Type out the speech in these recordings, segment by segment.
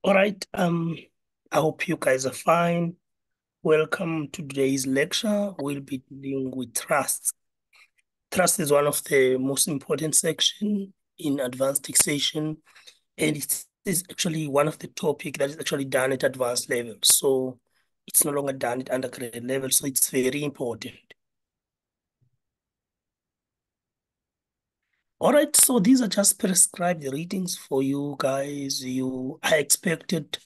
All right. I hope you guys are fine. Welcome to today's lecture. We'll be dealing with trust. Trust is one of the most important section in advanced taxation, and it is actually one of the topic that is actually done at advanced level. So it's no longer done at undergraduate level, so it's very important. All right, so these are just prescribed readings for you guys. I expected,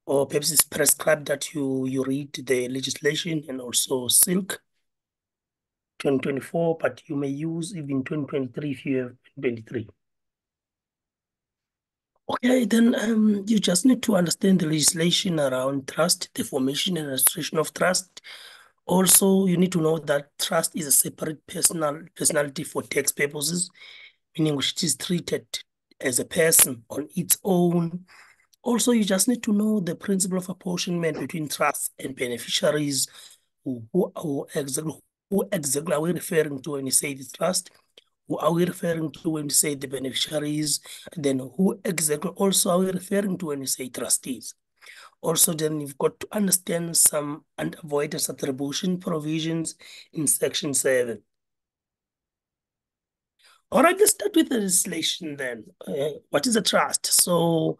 or perhaps it's prescribed that you read the legislation and also Silk 2024, but you may use even 2023 if you have 2023. Okay, then you just need to understand the legislation around trust, the formation and registration of trust. Also, you need to know that trust is a separate personality for tax purposes, meaning which it is treated as a person on its own. Also, you just need to know the principle of apportionment between trusts and beneficiaries. Who exactly are we referring to when we say the trust? Who are we referring to when we say the beneficiaries? Then who exactly also are we referring to when we say trustees? Also, then you've got to understand some unavoidance attribution provisions in Section 7. All right, let's start with the legislation then. What is a trust? So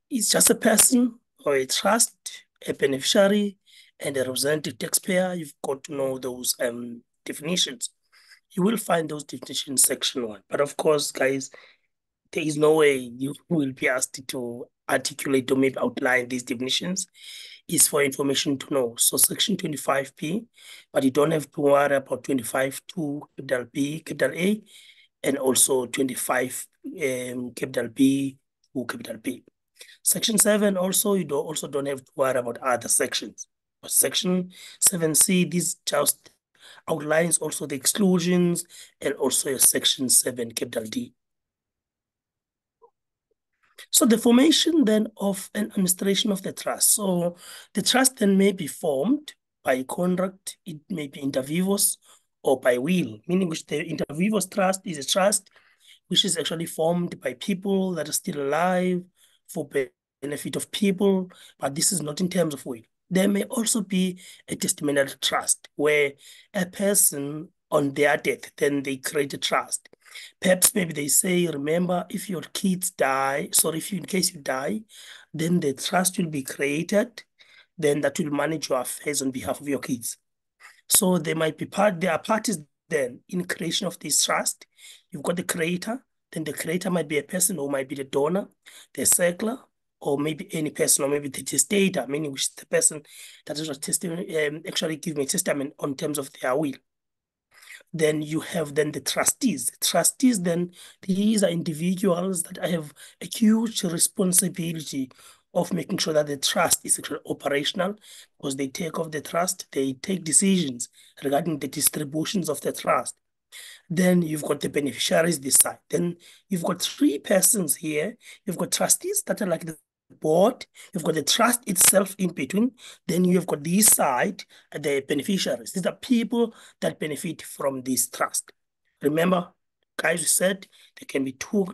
it's just a person or a trust, a beneficiary, and a representative taxpayer. You've got to know those definitions. You will find those definitions in section 1. But of course, guys, there is no way you will be asked to articulate or maybe outline these definitions. It's for information to know. So section 25B, but you don't have to worry about 25(2) capital B, capital A, and also 25 capital B to capital B. Section 7 also, you don't have to worry about other sections. But section 7C, this just outlines also the exclusions and also your section 7 capital D. So the formation then of an administration of the trust. So the trust then may be formed by contract, it may be inter vivos or by will, meaning which the inter vivos trust is a trust which is actually formed by people that are still alive for benefit of people, but this is not in terms of will. There may also be a testamental trust where a person on their death, then they create a trust. Perhaps maybe they say, remember, if your kids die, sorry, if you, in case you die, then the trust will be created, then that will manage your affairs on behalf of your kids. So there are parties then in creation of this trust. You've got the creator, then the creator might be a person or might be the donor, the circler, or maybe any person, or maybe the testator, meaning which is the person that is actually giving a testament on terms of their will. Then you have then the trustees. Trustees then, these are individuals that have a huge responsibility of making sure that the trust is actually operational because they take off the trust, they take decisions regarding the distributions of the trust. Then you've got the beneficiaries this side. Then you've got three persons here. You've got trustees that are like the board. You've got the trust itself in between. Then you've got this side, the beneficiaries. These are people that benefit from this trust. Remember, guys, we said there can be two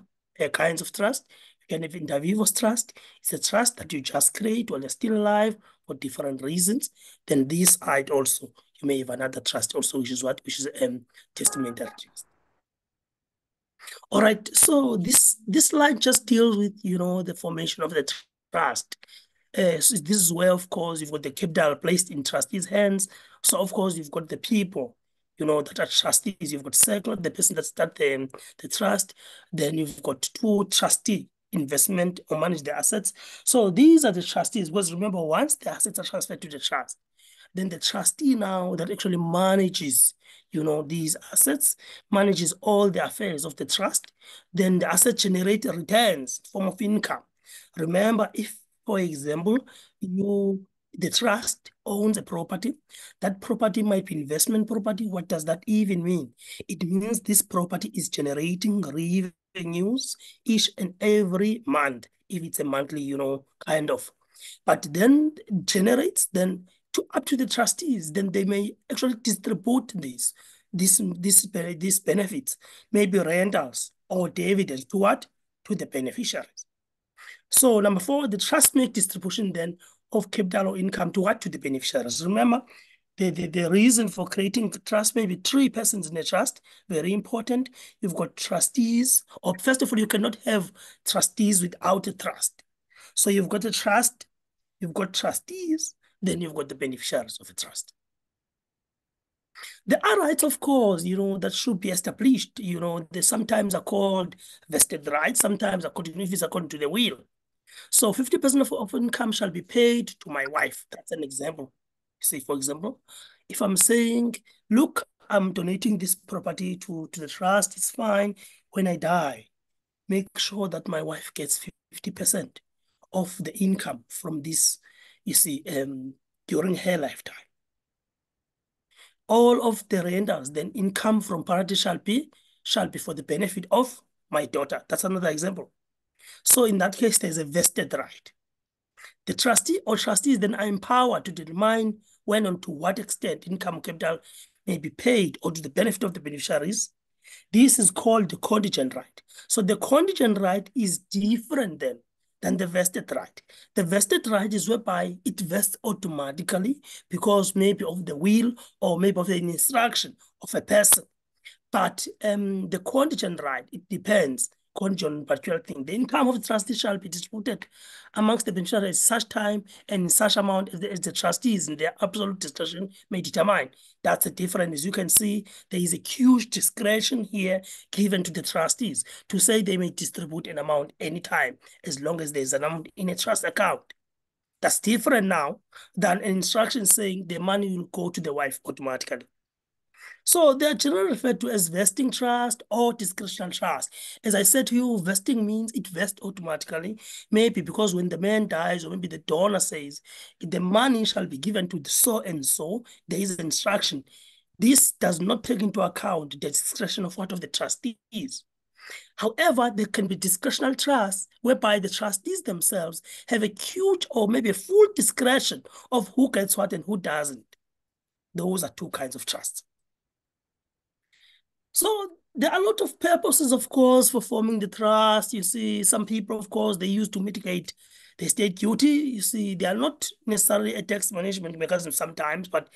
kinds of trust. You can have inter vivos trust. It's a trust that you just create while you're still alive for different reasons. Then this side also, you may have another trust also, which is testamentary trust. All right, so this slide just deals with the formation of the trust. So this is where, of course, you've got the capital placed in trustees' hands. So, of course, you've got the people, that are trustees. You've got circle, the person that start the trust. Then you've got two trustee investment or manage the assets. So these are the trustees. Because remember, once the assets are transferred to the trust, then the trustee now that actually manages, these assets, manages all the affairs of the trust, then the asset generate returns, form of income. Remember, if, for example, the trust owns a property, that property might be investment property. What does that even mean? It means this property is generating revenues each and every month, if it's a monthly, kind of. But then it generates then up to the trustees, then they may actually distribute these benefits, maybe rentals or dividends to what? To the beneficiaries. So number four, the trust make distribution then of capital or income to what? To the beneficiaries. Remember, the reason for creating the trust, maybe three persons in a trust, very important. You've got trustees, or first of all, you cannot have trustees without a trust. So you've got a trust, you've got trustees, then you've got the beneficiaries of a trust. There are rights, of course, that should be established. They sometimes are called vested rights, sometimes according, if it's according to the will. So 50% of income shall be paid to my wife. That's an example. Say, for example, if I'm saying, look, I'm donating this property to the trust, it's fine. When I die, make sure that my wife gets 50% of the income from this, during her lifetime. All of the rentals, then income from property shall be for the benefit of my daughter. That's another example. So in that case, there's a vested right. The trustee or trustees then are empowered to determine when and to what extent income capital may be paid or to the benefit of the beneficiaries. This is called the contingent right. So the contingent right is different then than the vested right. The vested right is whereby it vests automatically because maybe of the will or maybe of the instruction of a person. But the contingent right, it depends contingent on particular thing. The income of the trustee shall be distributed amongst the beneficiaries such time and in such amount as the trustees in their absolute discretion may determine. That's the difference. As you can see, there is a huge discretion here given to the trustees to say they may distribute an amount anytime as long as there's an amount in a trust account. That's different now than an instruction saying the money will go to the wife automatically. So they are generally referred to as vesting trust or discretionary trust. As I said to you, vesting means it vests automatically, maybe because when the man dies or maybe the donor says the money shall be given to the so and so, there is an instruction. This does not take into account the discretion of what of the trustees. However, there can be discretionary trusts whereby the trustees themselves have a huge or maybe a full discretion of who gets what and who doesn't. Those are two kinds of trusts. So there are a lot of purposes, of course, for forming the trust. You see, some people, of course, they use to mitigate the state duty. You see, they are not necessarily a tax management mechanism sometimes, but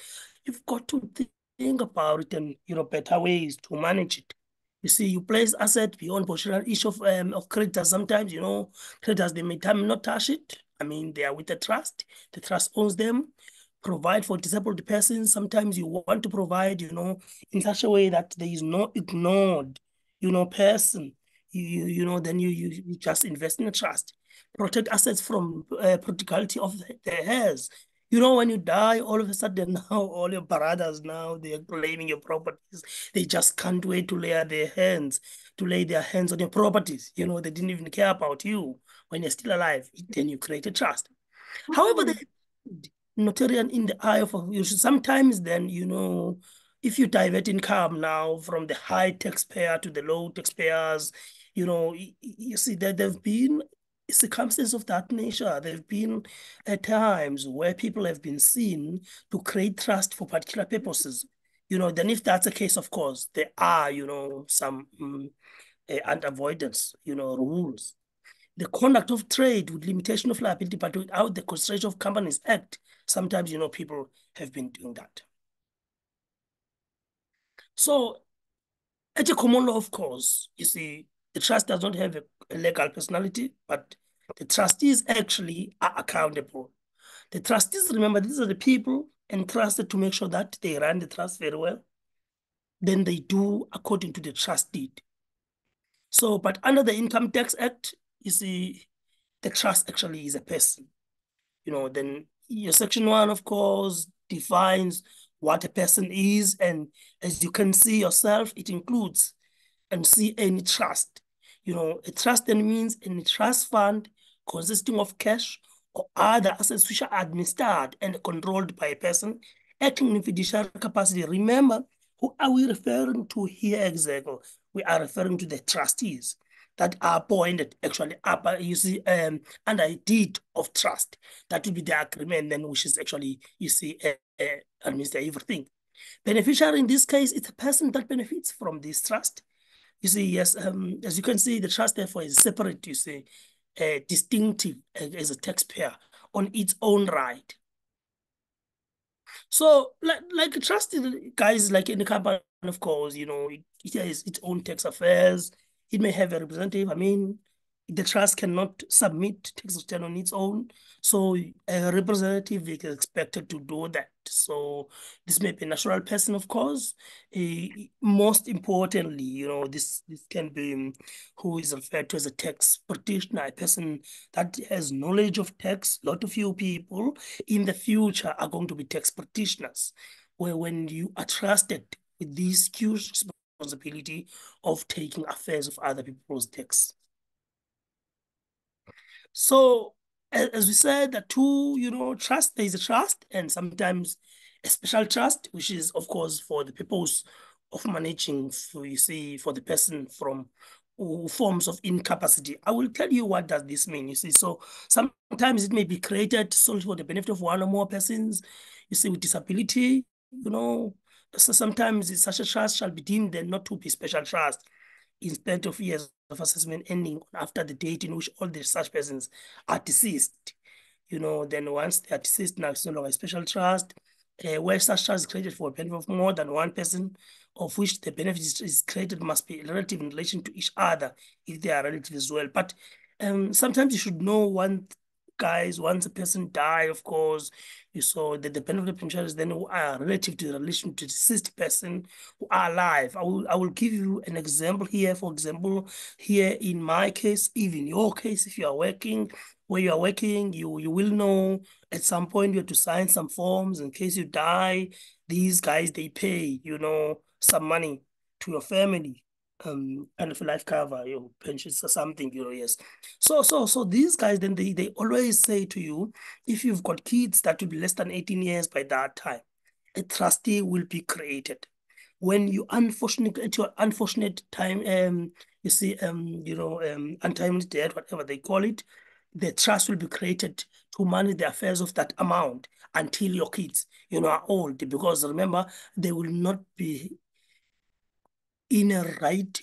you've got to think about it and, better ways to manage it. You see, you place asset beyond potential issue of creditors. Sometimes, creditors, they may time not touch it. I mean, they are with the trust. The trust owns them. Provide for disabled persons. Sometimes you want to provide, in such a way that there is no ignored, person. Then you just invest in a trust. Protect assets from prodigality of the heirs. When you die, all of a sudden now, all your brothers now, they are claiming your properties. They just can't wait to lay their hands on your properties. They didn't even care about you when you're still alive. Then you create a trust. However, notarian in the eye of you. Sometimes then, if you divert income now from the high taxpayer to the low taxpayers, you see that there have been circumstances of that nature. There have been at times where people have been seen to create trust for particular purposes. Then if that's the case, of course, there are, some avoidance, rules. The conduct of trade with limitation of liability, but without the Constitution of Companies Act, sometimes, people have been doing that. So at a common law, of course, you see, the trust does not have a legal personality, but the trustees actually are accountable. The trustees, remember, these are the people entrusted to make sure that they run the trust very well. Then they do according to the trust deed. So, but under the Income Tax Act, you see, the trust actually is a person. Then your section 1, of course, defines what a person is. And as you can see yourself, it includes and see any trust. A trust then means any trust fund consisting of cash or other assets which are administered and controlled by a person acting in fiduciary capacity. Remember, who are we referring to here exactly? We are referring to the trustees that are appointed actually up, you see, under a deed of trust. That would be the agreement then, which is actually, you see, administer everything. Beneficiary in this case, it's a person that benefits from this trust. You see, yes, as you can see, the trust therefore is separate, you see. distinctive as a taxpayer on its own right. So, like trusted guys, like in the company, of course, it has its own tax affairs. It may have a representative. I mean, the trust cannot submit tax return on its own, so a representative is expected to do that. So this may be a natural person, of course. Most importantly, this can be who is referred to as a tax practitioner, a person that has knowledge of tax. A lot of you people in the future are going to be tax practitioners, where when you are trusted with this huge responsibility of taking affairs of other people's tax. So as we said, the two, trust, there is a trust and sometimes a special trust, which is of course for the purpose of managing, for the person from forms of incapacity. I will tell you what does this mean, you see. So sometimes it may be created solely for the benefit of one or more persons, you see, with disability, you know. So sometimes such a trust shall be deemed then not to be special trust instead of years of assessment ending after the date in which all the such persons are deceased. Then once they are deceased, now it's no longer a special trust, where such trust is created for a benefit of more than one person, of which the benefit is created must be relative in relation to each other, if they are relative as well. But sometimes you should know guys, once a person die, of course, you saw that the benefit of beneficiaries then who are relative to the relation to the deceased person who are alive. I will give you an example here. For example, here in my case, even your case, if you are working, where you are working, you will know at some point you have to sign some forms in case you die. These guys, they pay, some money to your family, kind of a life cover, your pensions or something, yes. So these guys, then they always say to you, if you've got kids that will be less than 18 years by that time, a trustee will be created. When you unfortunate at your unfortunate time, you see, untimely death, whatever they call it, the trust will be created to manage the affairs of that amount until your kids, are old. Because remember, they will not be in a right,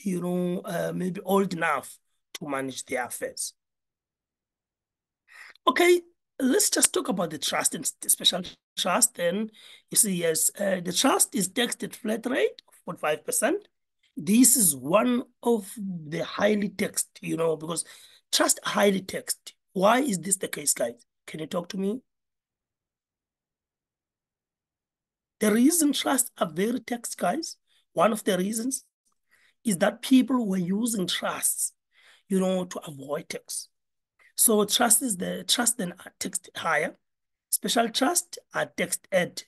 maybe old enough to manage their affairs. Okay, let's just talk about the trust and the special trust. Then you see, yes, the trust is taxed at flat rate of 45%. This is one of the highly taxed, because trust are highly taxed. Why is this the case, guys? Can you talk to me? The reason trusts are very taxed, guys, one of the reasons is that people were using trusts, to avoid tax. So trust then are taxed higher. Special trust are taxed at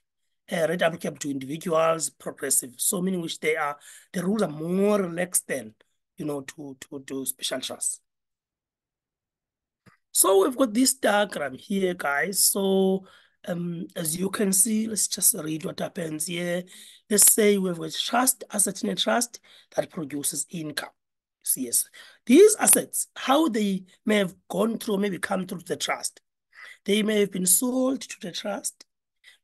a rate applicable to individuals, progressive. So meaning which the rules are more relaxed than, to special trust. So we've got this diagram here, guys. So as you can see, let's just read what happens here. Let's say we've got trust, asset in a trust that produces income. Yes, these assets, how they may have gone through, maybe come through the trust. They may have been sold to the trust.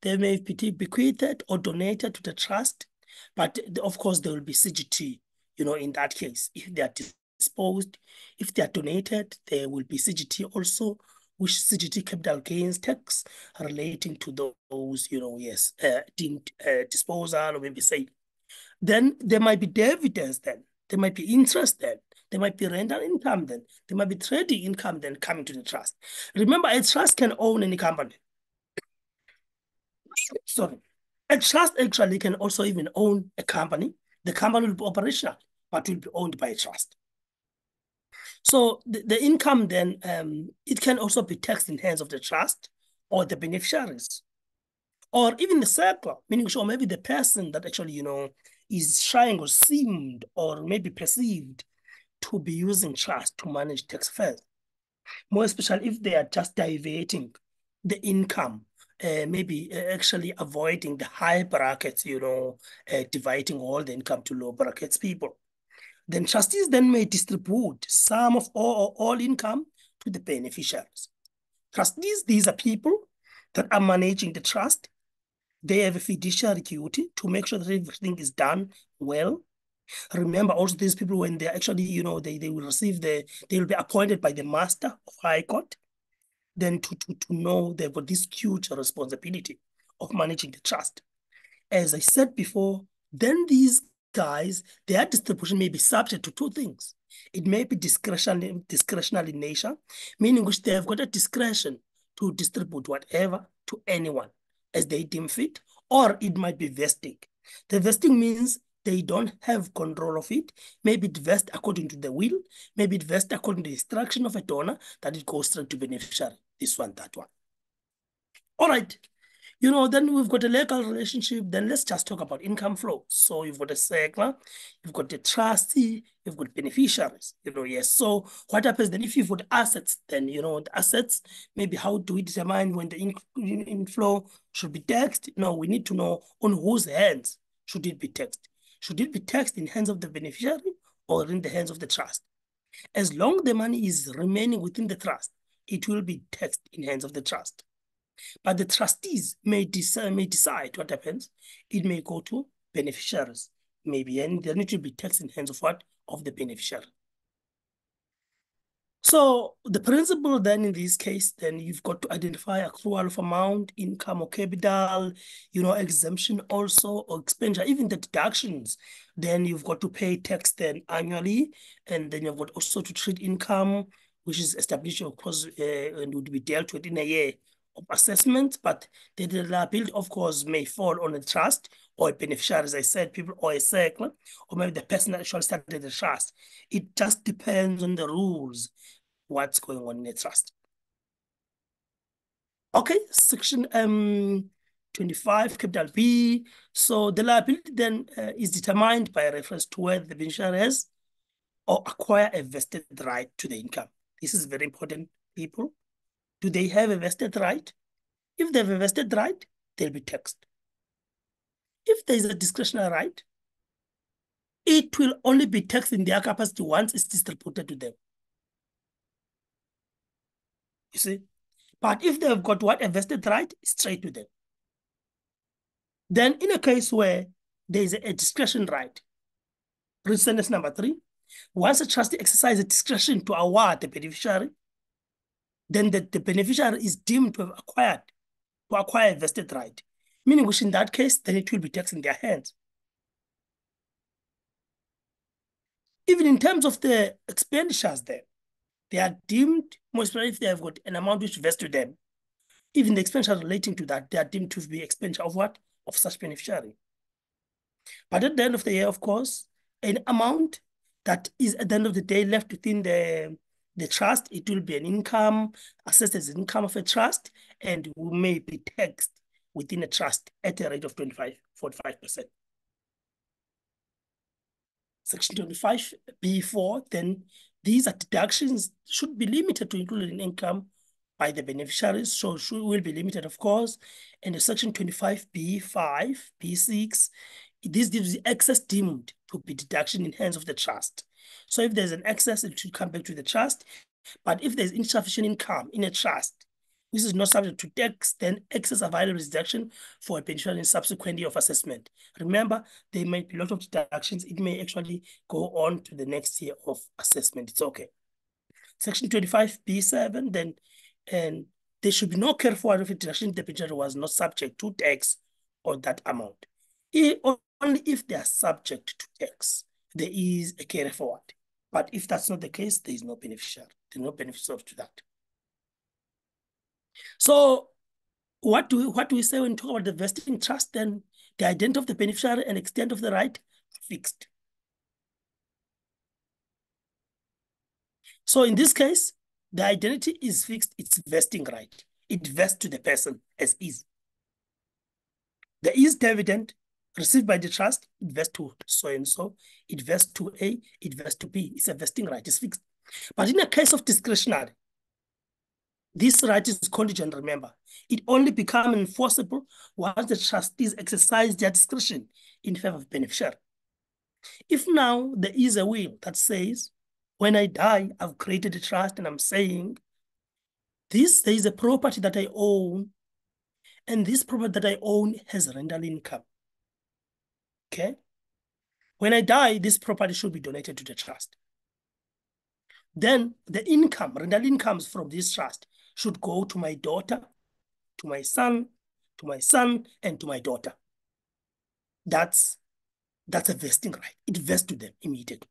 They may be bequeathed or donated to the trust. But of course, there will be CGT, in that case, if they are disposed. If they are donated, there will be CGT also, which CGT capital gains tax relating to those, yes, deemed disposal or maybe sale. Then there might be dividends then. There might be interest then. There might be rental income then. There might be trading income then coming to the trust. Remember, a trust can own any company. Sorry. A trust actually can also even own a company. The company will be operational, but will be owned by a trust. So the income then, it can also be taxed in hands of the trust or the beneficiaries, or even the circle, meaning sure maybe the person that actually, is trying or seemed or maybe perceived to be using trust to manage tax affairs. More especially if they are just diverting the income, maybe actually avoiding the high brackets, dividing all the income to low brackets people. Then trustees then may distribute some of all income to the beneficiaries. Trustees, these are people that are managing the trust. They have a fiduciary duty to make sure that everything is done well. Remember also these people, when they actually, they will they will be appointed by the master of high court, then to know they've got this huge responsibility of managing the trust. As I said before, then these guys, their distribution may be subject to two things. It may be discretionary in nature, meaning which they have got a discretion to distribute whatever to anyone as they deem fit, or it might be vesting. The vesting means they don't have control of it. Maybe it vests according to the will, maybe it vests according to the instruction of a donor, that it goes straight to beneficiary. This one, that one. All right. Then we've got a legal relationship. Then let's just talk about income flow. So you've got a circular, you've got the trustee, you've got beneficiaries. Yes. So what happens then if you've got assets? Then the assets. Maybe how do we determine when the inflow should be taxed? No, we need to know on whose hands should it be taxed. Should it be taxed in hands of the beneficiary or in the hands of the trust? As long the money is remaining within the trust, it will be taxed in hands of the trust. But the trustees may decide what happens. It may go to beneficiaries, maybe, and they need to be taxed in hands of what? Of the beneficiary. So the principle then in this case, then you've got to identify accrual of amount, income or capital, exemption also, or expenditure, even the deductions. Then you've got to pay tax then annually, and then you've got also to treat income, which is established, of course, and would be dealt with in a year of assessment, but the liability, of course, may fall on a trust or a beneficiary, as I said, people, or a circle, or maybe the person that actually started the trust. It just depends on the rules, what's going on in a trust. Okay, section 25, capital B. So the liability then is determined by reference to whether the beneficiary has or acquire a vested right to the income. This is very important, people. Do they have a vested right? If they have a vested right, they'll be taxed. If there is a discretionary right, it will only be taxed in their capacity once it's distributed to them. You see? But if they've got what? A vested right, straight to them. Then in a case where there is a discretion right, read sentence number 3, once a trustee exercises discretion to award the beneficiary, then the beneficiary is deemed to have acquired a vested right, meaning which in that case, then it will be taxed in their hands. Even in terms of the expenditures there, they are deemed, most especially if they have got an amount which vests to them, even the expenditure relating to that, they are deemed to be expenditure of what? Of such beneficiary. But at the end of the year, of course, an amount that is at the end of the day left within the trust, it will be an income, assessed as income of a trust, and may be taxed within a trust at a rate of 45%. Section 25B4, then these are deductions should be limited to include in income by the beneficiaries, so will be limited, of course. And the section 25B5, B6, this gives the excess deemed to be deduction in hands of the trust. So if there's an excess, it should come back to the trust. But if there's insufficient income in a trust, this is not subject to tax, then excess available deduction for a beneficiary in subsequent year of assessment. Remember, there might be a lot of deductions. It may actually go on to the next year of assessment. It's okay. Section 25B7, then, and there should be no carry forward if a deduction the beneficiary was not subject to tax on that amount. Only if they are subject to tax, there is a carry forward. But if that's not the case, there is no beneficiary. There's no beneficiary to that. So what do we say when we talk about the vesting trust? Then the identity of the beneficiary and extent of the right are fixed. So in this case, the identity is fixed, it's vesting right. It vests to the person as is. There is dividend received by the trust, it vests to so and so, it vests to A, it vests to B. It's a vesting right, it's fixed. But in a case of discretionary, this right is contingent, remember. It only becomes enforceable once the trustees exercise their discretion in favor of beneficiary. If now there is a will that says, when I die, I've created a trust and I'm saying, there is a property that I own, and this property that I own has rental income. Okay? When I die, this property should be donated to the trust. Then the income, rental incomes from this trust should go to my daughter, to my son, and to my daughter. That's a vesting right. It vests to them immediately.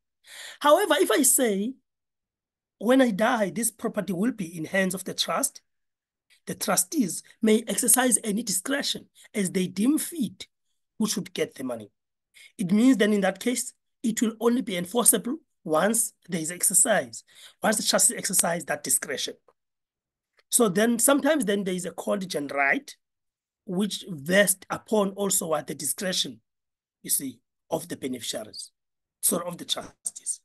However, if I say, when I die, this property will be in hands of the trust, the trustees may exercise any discretion as they deem fit who should get the money. It means then in that case, it will only be enforceable once there is exercise, once the trustees exercise that discretion. So then sometimes then there is a contingent right which vests upon also what the discretion, you see, of the beneficiaries, sort of the trustees.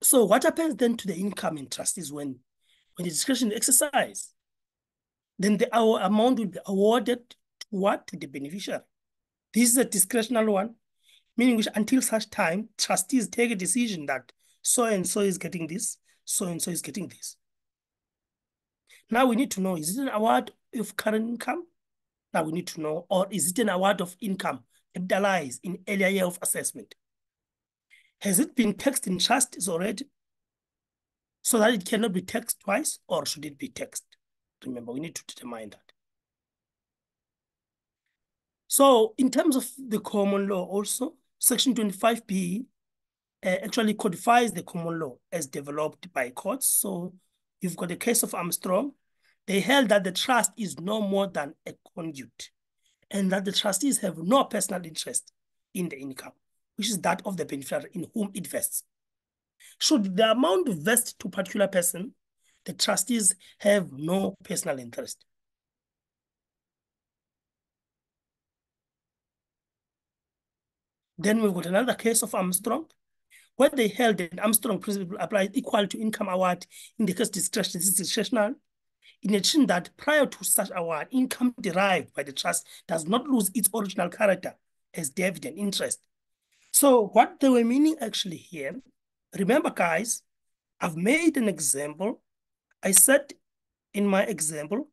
So what happens then to the incoming trustees when the discretion is exercised? Then our amount will be awarded to what? To the beneficiary. This is a discretionary one, meaning which until such time, trustees take a decision that so-and-so is getting this, so-and-so is getting this. Now we need to know, is it an award of current income? Now we need to know, or is it an award of income capitalized in earlier year of assessment? Has it been taxed in trustees already so that it cannot be taxed twice, or should it be taxed? Remember, we need to determine that. So in terms of the common law also, Section 25B actually codifies the common law as developed by courts. So you've got the case of Armstrong. They held that the trust is no more than a conduit and that the trustees have no personal interest in the income, which is that of the beneficiary in whom it vests. Should the amount vest to a particular person, the trustees have no personal interest. Then we've got another case of Armstrong, where they held that Armstrong principle applies equal to income award in the case discretional. In addition that prior to such award, income derived by the trust does not lose its original character as dividend interest. So what they were meaning actually here, remember guys, I've made an example. I said in my example,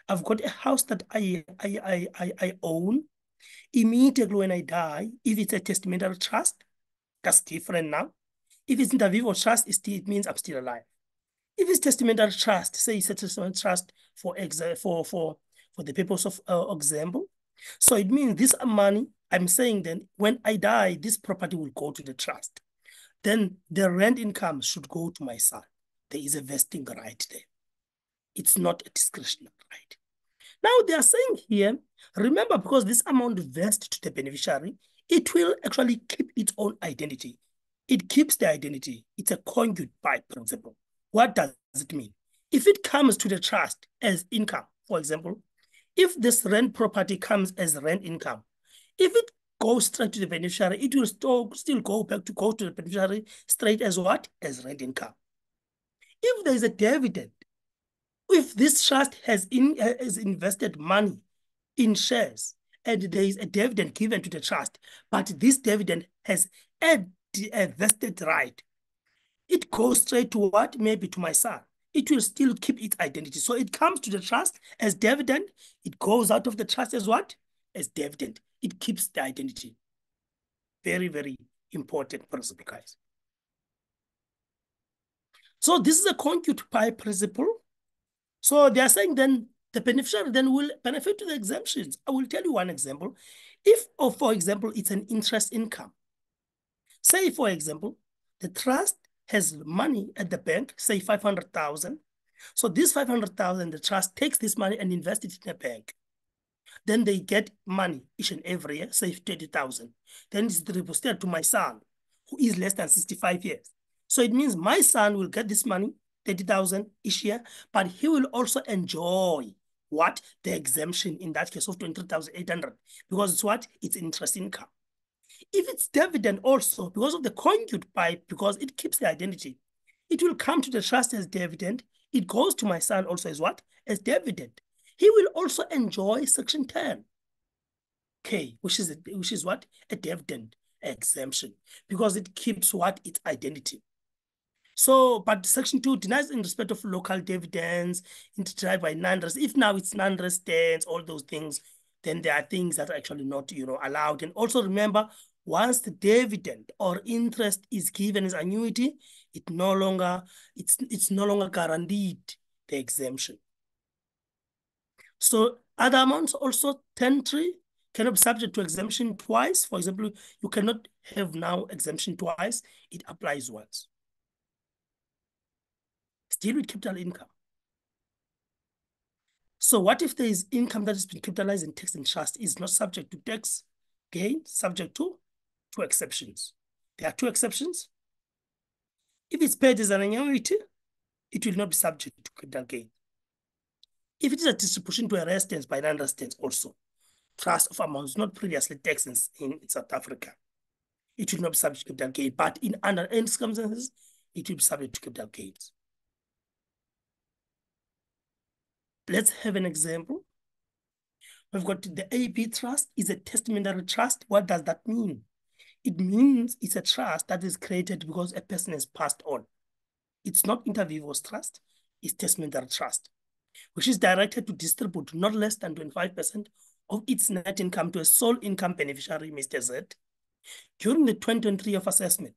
I've got a house that I own. Immediately when I die, if it's a testamentary trust, that's different now. If it's inter vivo trust, it means I'm still alive. If it's testamentary trust, say it's a testamentary trust for the purpose of example. So it means this money, I'm saying then when I die, this property will go to the trust. Then the rent income should go to my son. There is a vesting right there. It's not a discretionary right. Now they are saying here, remember, because this amount vests to the beneficiary, it will actually keep its own identity. It keeps the identity. It's a conduit by principle. What does it mean? If it comes to the trust as income, for example, if this rent property comes as rent income, if it goes straight to the beneficiary, it will still go back to the beneficiary straight as what? As rent income. If there is a dividend, if this trust has invested money in shares and there is a dividend given to the trust, but this dividend has a vested right, it goes straight to what? Maybe to my son. It will still keep its identity. So it comes to the trust as dividend. It goes out of the trust as what? As dividend. It keeps the identity. Very, very important principle, guys. So this is a conduit by principle. So they are saying then the beneficiary then will benefit to the exemptions. I will tell you one example. If, or for example, it's an interest income. Say, for example, the trust has money at the bank, say 500,000. So this 500,000, the trust takes this money and invests it in a bank. Then they get money each and every year, say 30,000. Then it's deposited to my son, who is less than 65 years. So it means my son will get this money, 30,000 each year, but he will also enjoy what? The exemption in that case of 23,800, because it's what? It's interest income. If it's dividend also, because of the conduit pipe, because it keeps the identity, it will come to the trust as dividend. It goes to my son also as what? As dividend. He will also enjoy Section 10. K, which is what? A dividend exemption, because it keeps what? Its identity. So, but Section 2 denies in respect of local dividends, derived by non-residents. If now it's non-residents, all those things, then there are things that are actually not, allowed. And also remember, once the dividend or interest is given as annuity, it's no longer guaranteed the exemption. So other amounts also tenantry cannot be subject to exemption twice. For example, you cannot have now exemption twice. It applies once. Still with capital income. So what if there is income that has been capitalized in tax and trust is not subject to tax gain, subject to two exceptions? There are two exceptions. If it's paid as an annuity, it will not be subject to capital gain. If it is a distribution to a resident by non-residents also, trust of amounts not previously taxed in South Africa, it will not be subject to capital gain, but in under any circumstances, it will be subject to capital gains. Let's have an example. We've got the AP trust is a testamentary trust. What does that mean? It means it's a trust that is created because a person has passed on. It's not inter vivos trust, it's testamentary trust, which is directed to distribute not less than 25% of its net income to a sole income beneficiary, Mr. Z. During the 2023 of assessment,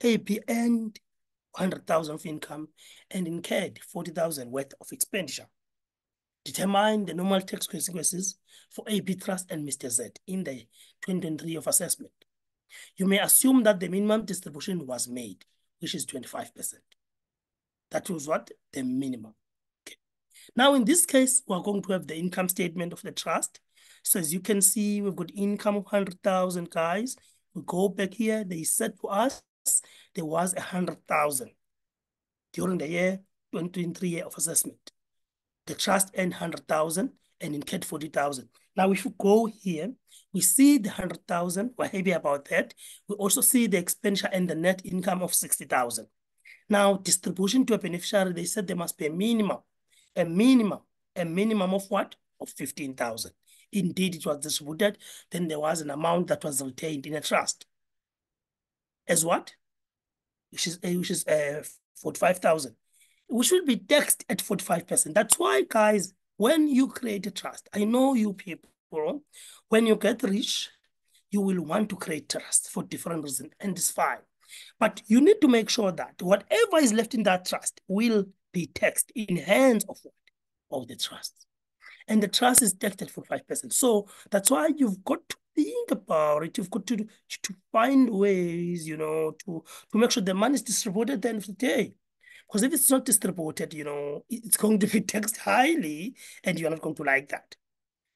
AP earned 100,000 of income and incurred 40,000 worth of expenditure. Determine the normal tax consequences for AP Trust and Mr. Z in the 2023 of assessment. You may assume that the minimum distribution was made, which is 25%. That was what? The minimum. Okay. Now, in this case, we're going to have the income statement of the trust. So as you can see, we've got income of 100,000, guys. We go back here, they said to us, there was 100,000 during the year 2023 year of assessment. The trust earned 100,000 and incurred 40,000. Now, if you go here, we see the 100,000. We're happy about that. We also see the expenditure and the net income of 60,000. Now, distribution to a beneficiary, they said there must be a minimum of what? Of 15,000. Indeed, it was distributed. Then there was an amount that was retained in a trust. As what? Which is 45,000. Which will be taxed at 45%. That's why, guys, when you create a trust, I know you people, when you get rich, you will want to create trust for different reasons, and it's fine. But you need to make sure that whatever is left in that trust will be taxed in hands of what? Of the trust. And the trust is taxed at 45%. So that's why you've got to think about it. You've got to find ways, to make sure the money is distributed at the end of the day. Because if it's not distributed, it's going to be taxed highly, and you're not going to like that.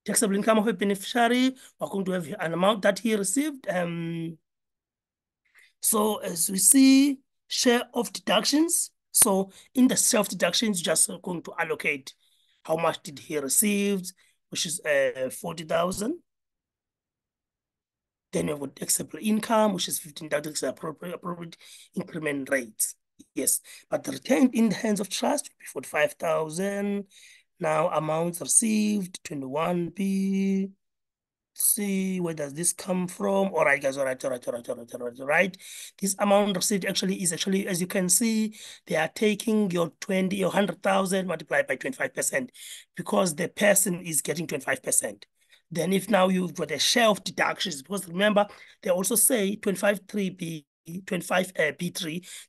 Taxable income of a beneficiary, we're going to have an amount that he received. So as we see, share of deductions. So in the share of deductions, you're just going to allocate how much did he receive, which is 40,000. Then we've got taxable income, which is 15,000 appropriate increment rates. Yes, but the retained in the hands of trust will be 45,000. Now amounts received, 21B. See, where does this come from? All right, guys, all right. This amount received is actually, as you can see, they are taking your 100,000 multiplied by 25% because the person is getting 25%. Then if now you've got a share of deductions, because remember, they also say 25B3,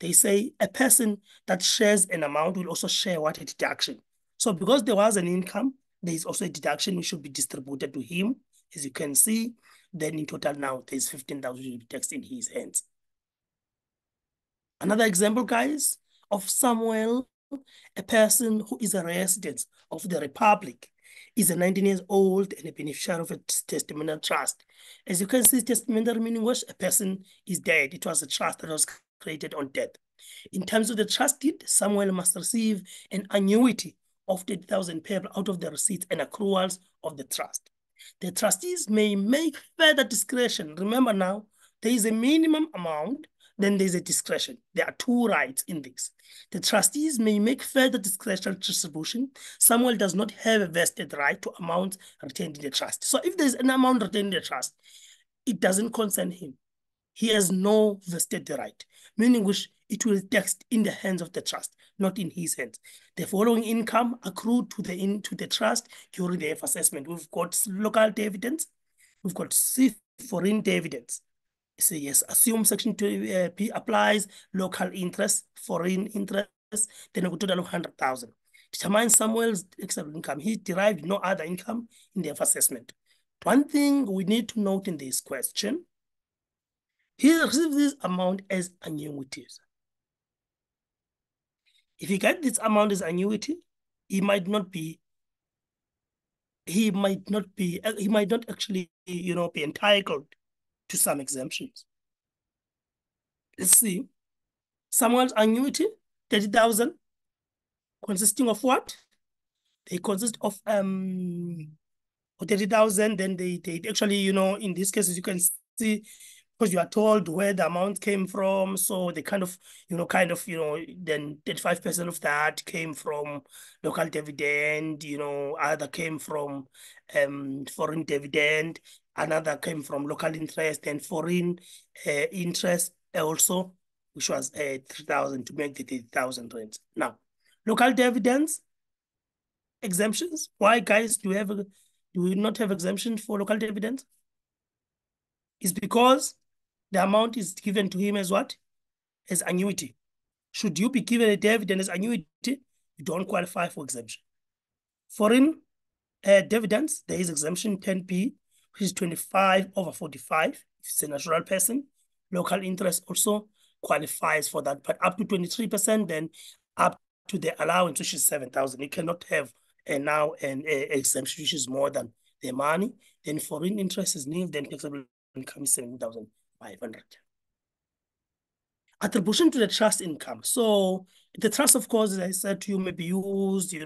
they say a person that shares an amount will also share what a deduction. So because there was an income, there is also a deduction which should be distributed to him. As you can see, then in total now, there's 15,000 taxed in his hands. Another example, guys, of Samuel, a person who is a resident of the Republic, is a 19 years old and a beneficiary of a testamental trust. As you can see, testamental meaning was a person is dead. It was a trust that was created on death. In terms of the trust deed, Samuel must receive an annuity of 30,000 payable out of the receipts and accruals of the trust. The trustees may make further discretion. Remember now, there is a minimum amount, then there's a discretion. There are two rights in this. The trustees may make further discretionary distribution. Samuel does not have a vested right to amounts retained in the trust. So if there's an amount retained in the trust, it doesn't concern him. He has no vested right, meaning which it will text in the hands of the trust, not in his hands. The following income accrued to the trust during the F assessment. We've got local dividends, we've got foreign dividends. Say yes, assume section 2 P applies local interest, foreign interest, then a total of 100,000. Determine Samuel's extra income. He derived no other income in the F assessment. One thing we need to note in this question, he receives this amount as annuities. If he gets this amount as annuity, he might not actually, be entitled to some exemptions. Let's see. Someone's annuity, 30,000, consisting of what? They consist of 30,000, then they actually, in these cases, you can see, because you are told where the amount came from. So they kind of, then 35% of that came from local dividend, other came from foreign dividend, another came from local interest and foreign interest also, which was 3,000 to make the 30,000 rent. Now, local dividends, exemptions. Why, guys, do we not have exemption for local dividends? It's because the amount is given to him as what? As annuity. Should you be given a dividend as annuity, you don't qualify for exemption. Foreign dividends, there is exemption 10p, which is 25 over 45. If it's a natural person. Local interest also qualifies for that, but up to 23%, then up to the allowance, which is 7,000. You cannot have now an exemption, which is more than the money. Then foreign interest is nil, then taxable income is 7,500. Attribution to the trust income. So the trust, of course, as I said to you, may be used,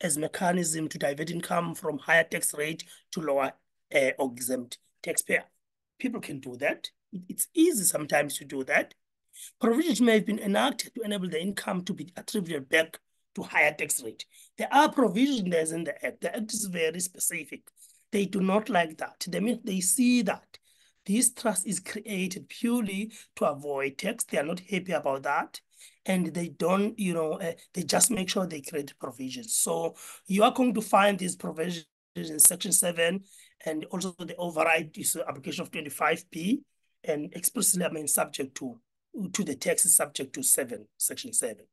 as mechanism to divert income from higher tax rate to lower or exempt taxpayer. People can do that. It's easy sometimes to do that. Provisions may have been enacted to enable the income to be attributed back to higher tax rate. There are provisions in the Act. The Act is very specific. They do not like that. They see that this trust is created purely to avoid tax. They are not happy about that. And they don't, they just make sure they create provisions. So you are going to find these provisions in Section 7, and also the override is the application of 25p, and expressly, subject to the tax is subject to Section 7.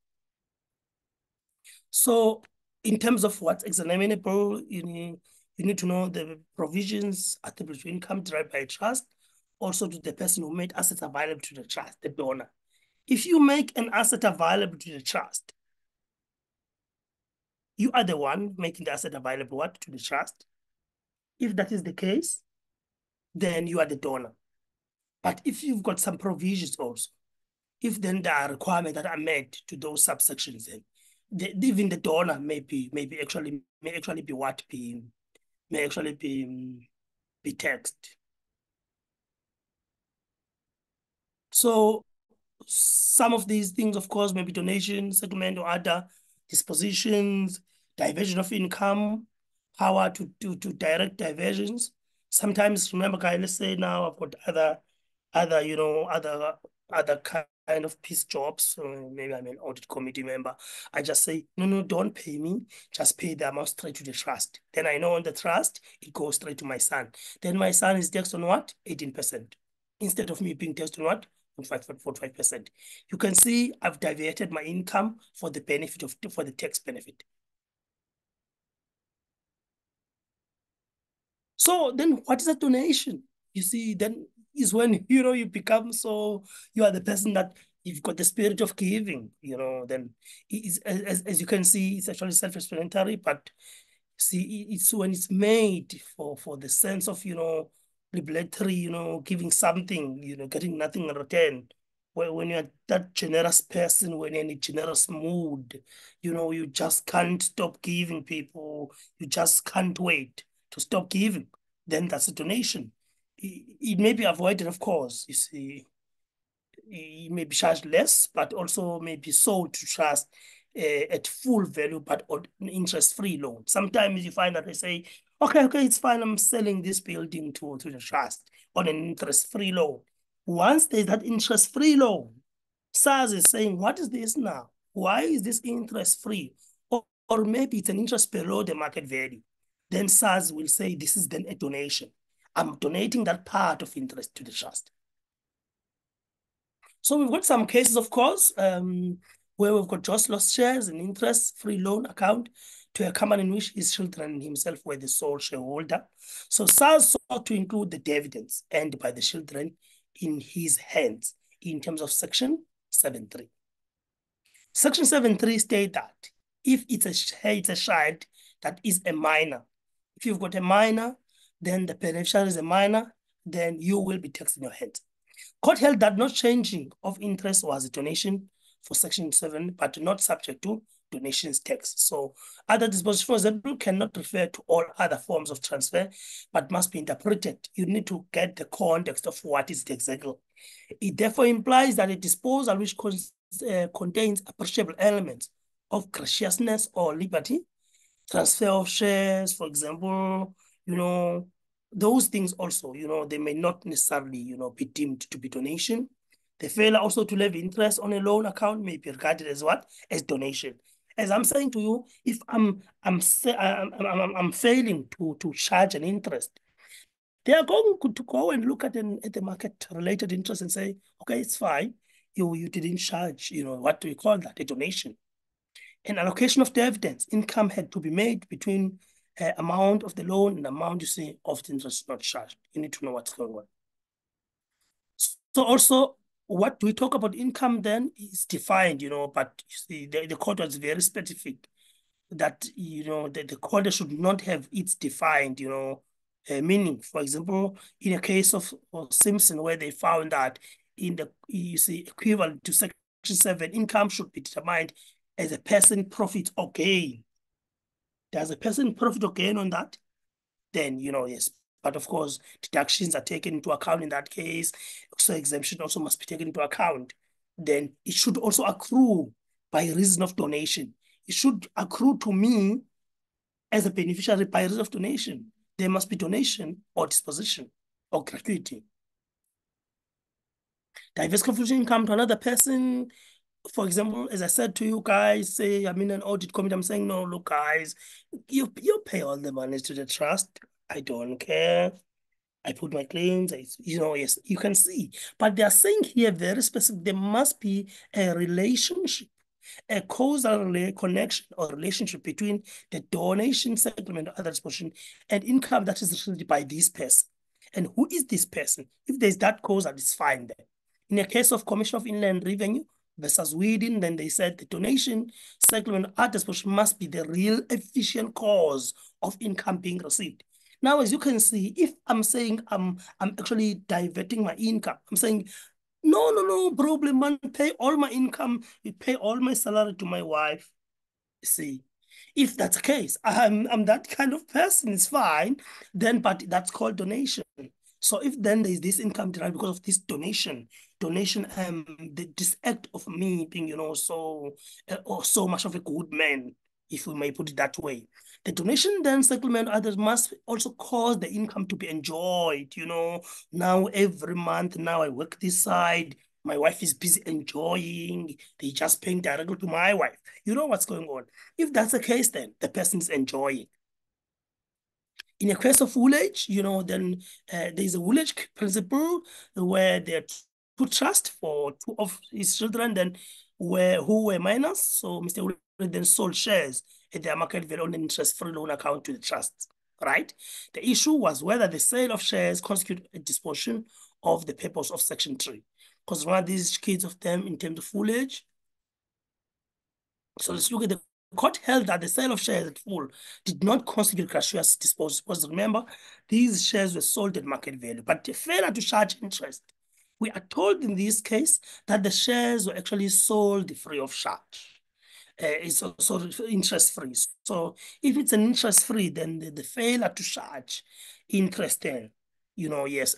So in terms of what's examinable, you need to know the provisions attributable to income derived by a trust, also to the person who made assets available to the trust, the donor. If you make an asset available to the trust, you are the one making the asset available to the trust. If that is the case, then you are the donor. But if you've got some provisions also, if then there are requirements that are made to those subsections, then even the donor may actually be taxed. So some of these things, of course, may be donation, settlement, or other dispositions, diversion of income, power to direct diversions. Sometimes, remember, guys, let's say now I've got other kind of piece jobs. So maybe I'm an audit committee member. I just say, no, don't pay me. Just pay the amount straight to the trust. Then I know on the trust, it goes straight to my son. Then my son is taxed on what? 18%. Instead of me being taxed on what? 45%. You can see I've diverted my income for the tax benefit. So then what is a donation? You see, then is when, you become you are the person that you've got the spirit of giving, then as you can see, it's actually self-explanatory, but see, it's when it's made for the sense of, liberatory, giving something, getting nothing in return. When you're that generous person, when you're in a generous mood, you just can't stop giving people. You just can't wait to stop giving. Then that's a donation. It may be avoided, of course. You see, it may be charged less, but also may be sold to trust at full value, but on interest-free loan. Sometimes you find that they say, okay, it's fine, I'm selling this building to the trust on an interest-free loan. Once there's that interest-free loan, SARS is saying, what is this now? Why is this interest free? Or maybe it's an interest below the market value. Then SARS will say, this is then a donation. I'm donating that part of interest to the trust. So we've got some cases, of course, where we've got just lost shares in interest-free loan account to a company in which his children and himself were the sole shareholder. So SARS sought to include the dividends earned by the children in his hands in terms of Section 7.3. Section 7.3 states that if it's a child that is a minor, if you've got a minor, then the beneficiary is a minor, then you will be taxed in your hands. Court held that not changing of interest was a donation for Section 7, but not subject to donations tax. So other dispositions, for example, cannot refer to all other forms of transfer, but must be interpreted. You need to get the context of what is it exactly. It therefore implies that a disposal which contains appreciable elements of graciousness or liberty, transfer of shares, for example, those things also, they may not necessarily, be deemed to be donation. The failure also to levy interest on a loan account may be regarded as what? As donation. As I'm saying to you, if I'm failing to charge an interest, they are going to go and look at the market related interest and say, okay, it's fine. You didn't charge, what do we call that? A donation. An allocation of dividends, income had to be made between amount of the loan and amount you see of the interest not charged. You need to know what's going on. So also, what we talk about income then is defined, but you see, the court was very specific that, the court should not have its defined, meaning. For example, in a case of Simpson, where they found that equivalent to Section 7, income should be determined as a person profit or gain. Does a person profit or gain on that? Then, yes. But of course, deductions are taken into account in that case. So exemption also must be taken into account. Then it should also accrue by reason of donation. It should accrue to me as a beneficiary by reason of donation. There must be donation or disposition or gratuity. Diverse confusion income to another person. For example, as I said to you guys, say I'm in an audit committee, I'm saying, no, look, guys, you pay all the money to the trust. I don't care. I put my claims, yes, you can see. But they are saying here very specific, there must be a relationship, a causal connection or relationship between the donation, settlement, or other disposition and income that is received by this person. And who is this person? If there's that causal, it's fine then. In a case of Commission of Inland Revenue versus Whedon, then they said the donation, settlement, or other disposition must be the real efficient cause of income being received. Now, as you can see, if I'm saying I'm actually diverting my income, I'm saying, no problem, man, pay all my income, you pay all my salary to my wife. See, if that's the case, I'm that kind of person, it's fine. Then, but that's called donation. So if then there's this income derived because of this donation, this act of me being, so much of a good man, if we may put it that way. The donation then settlement others must also cause the income to be enjoyed. Now every month, now I work this side. My wife is busy enjoying. They just paying directly to my wife. You know what's going on. If that's the case, then the person is enjoying. In a case of village, then there's a village principle where there are two trusts for two of his children, then who were minors. So Mr. Woolage then sold shares at their market value on an interest-free loan account to the trust, right? The issue was whether the sale of shares constitute a disposition of the purpose of Section 3. Because one of these kids of them in terms of village. So let's look at the court held that the sale of shares at full did not constitute gratuitous disposal. Because remember, these shares were sold at market value, but the failure to charge interest. We are told in this case that the shares were actually sold free of charge. It's also interest-free. So if it's an interest-free, then the failure to charge interest then, yes,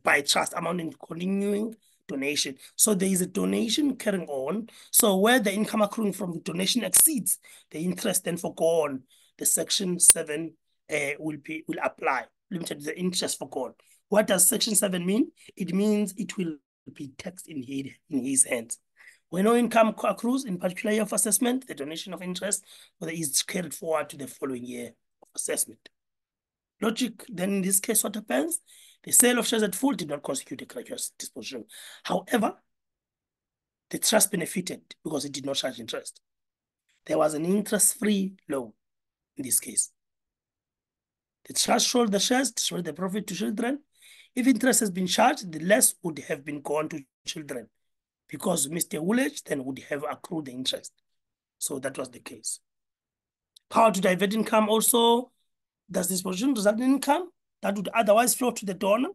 by trust amounting to continuing donation. So there is a donation carrying on. So where the income accruing from the donation exceeds the interest then forgone, the Section 7 will apply. Limited the interest forgone. What does Section 7 mean? It means it will be taxed in his hands. When no income accrues in particular year of assessment, the donation of interest is carried forward to the following year of assessment. Logic, then in this case, what happens? The sale of shares at full did not constitute a gratuitous disposition. However, the trust benefited because it did not charge interest. There was an interest-free loan in this case. The trust sold the shares, sold the profit to children. If interest has been charged, the less would have been gone to children because Mr. Woolage then would have accrued the interest. So that was the case. Power to divert income also. Does this position result in income that would otherwise flow to the donor?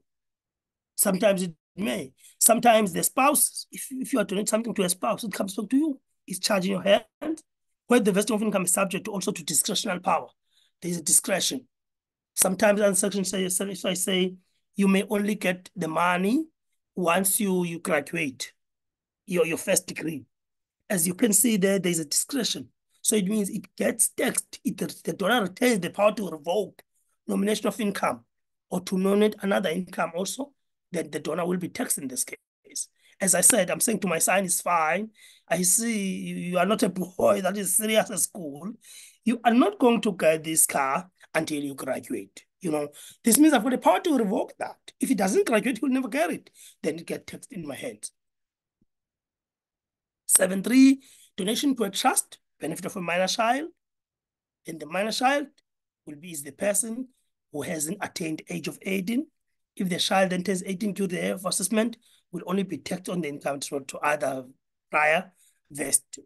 Sometimes it may. Sometimes the spouse, if you are doing something to a spouse, it comes back to you. It's charging your hand. Where the vesting of income is subject to also to discretionary power. There is a discretion. Sometimes on section I say you may only get the money once you graduate your first degree. As you can see there is a discretion. So it means it gets taxed. The donor retains the power to revoke nomination of income or to nominate another income also, then the donor will be taxed in this case. As I said, I'm saying to my son, it's fine. I see you are not a boy that is serious at school. You are not going to get this car until you graduate. This means I've got the power to revoke that. If he doesn't graduate, he'll never get it. Then it gets taxed in my hands. 7.3, donation to a trust, benefit of a minor child. And the minor child is the person who hasn't attained age of 18. If the child enters 18 due to the year of assessment, will only be taxed on the income to other prior vest.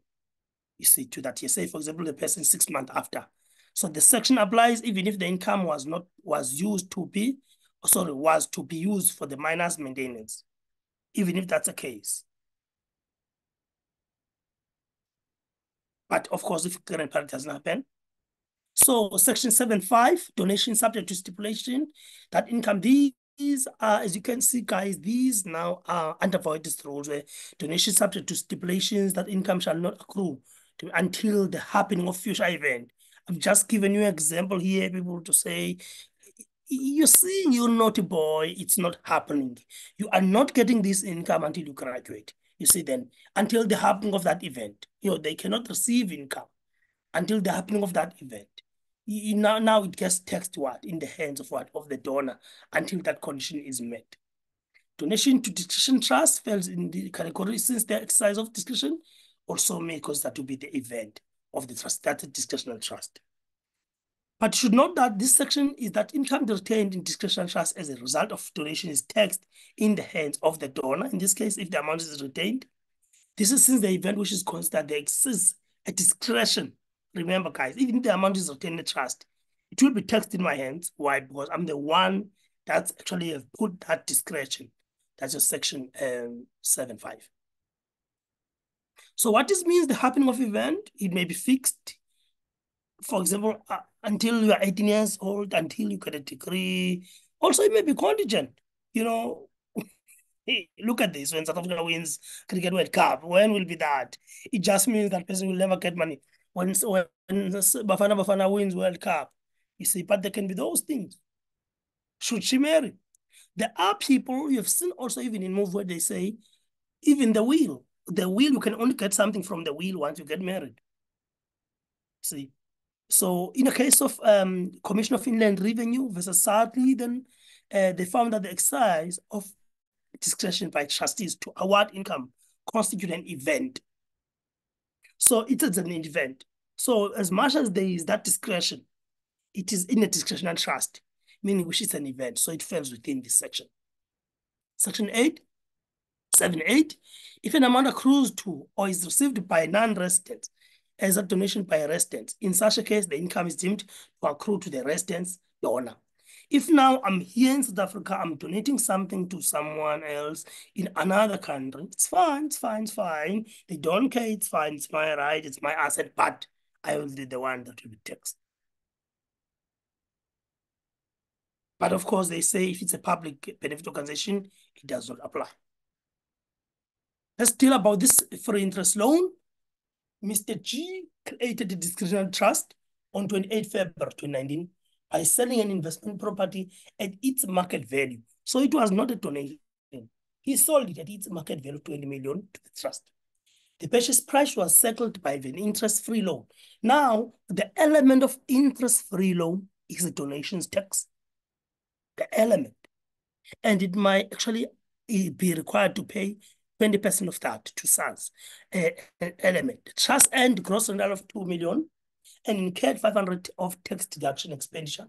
You see, to that year. Say, for example, the person 6 months after. So the section applies even if the income was to be used for the minor's maintenance, even if that's the case. But of course, if current parent doesn't happen. So section 7.5, donation subject to stipulation, that income, these are, as you can see, guys, these now are under voided rules where donation subject to stipulations that income shall not accrue until the happening of future event. I've just given you an example here, people to say, you see, you're not a boy, it's not happening. You are not getting this income until you graduate. You see, then, until the happening of that event, they cannot receive income until the happening of that event. Now it gets taxed in the hands of the donor until that condition is met. Donation to discretion trust falls in the category since the exercise of discretion also may cause that to be the event of the trust. That's a discretionary trust. But you should note that this section is that income retained in discretionary trust as a result of donation is taxed in the hands of the donor. In this case, if the amount is retained, this is since the event which is considered there exists a discretion. Remember, guys, even if the amount is retained in the trust, it will be taxed in my hands. Why? Because I'm the one that's actually have put that discretion. That's just section 7.5. So what this means, the happening of event, it may be fixed. For example, until you are 18 years old, until you get a degree. Also, it may be contingent. Hey, look at this. When South Africa wins Cricket World Cup, when will be that? It just means that person will never get money. When Bafana wins World Cup, you see, but there can be those things. Should she marry? There are people, you've seen also even in movie where they say, even the will, you can only get something from the will once you get married. See? So in a case of Commission of Inland Revenue versus Sadly, then they found that the exercise of discretion by trustees to award income constitute an event. So it is an event. So as much as there is that discretion, it is in a discretionary trust, meaning which is an event. So it falls within this section. Section 8, 7.8, if an amount accrues to or is received by non-residents as a donation by a resident, in such a case, the income is deemed to accrue to the resident's donor. If now I'm here in South Africa, I'm donating something to someone else in another country, it's fine, it's fine, it's fine. They don't care, it's fine, it's my right, it's my asset, but I will be the one that will be taxed. But of course, they say if it's a public benefit organization, it does not apply. Let's deal about this free interest loan. Mr. G created a discretionary trust on 28 February 2019 by selling an investment property at its market value. So it was not a donation. He sold it at its market value, 20 million, to the trust. The purchase price was settled by an interest-free loan. Now, the element of interest-free loan is the donations tax. The element. And it might actually be required to pay 20% of that to SARS element. Trust earned gross rental of 2 million and incurred 500 of tax deduction expenditure.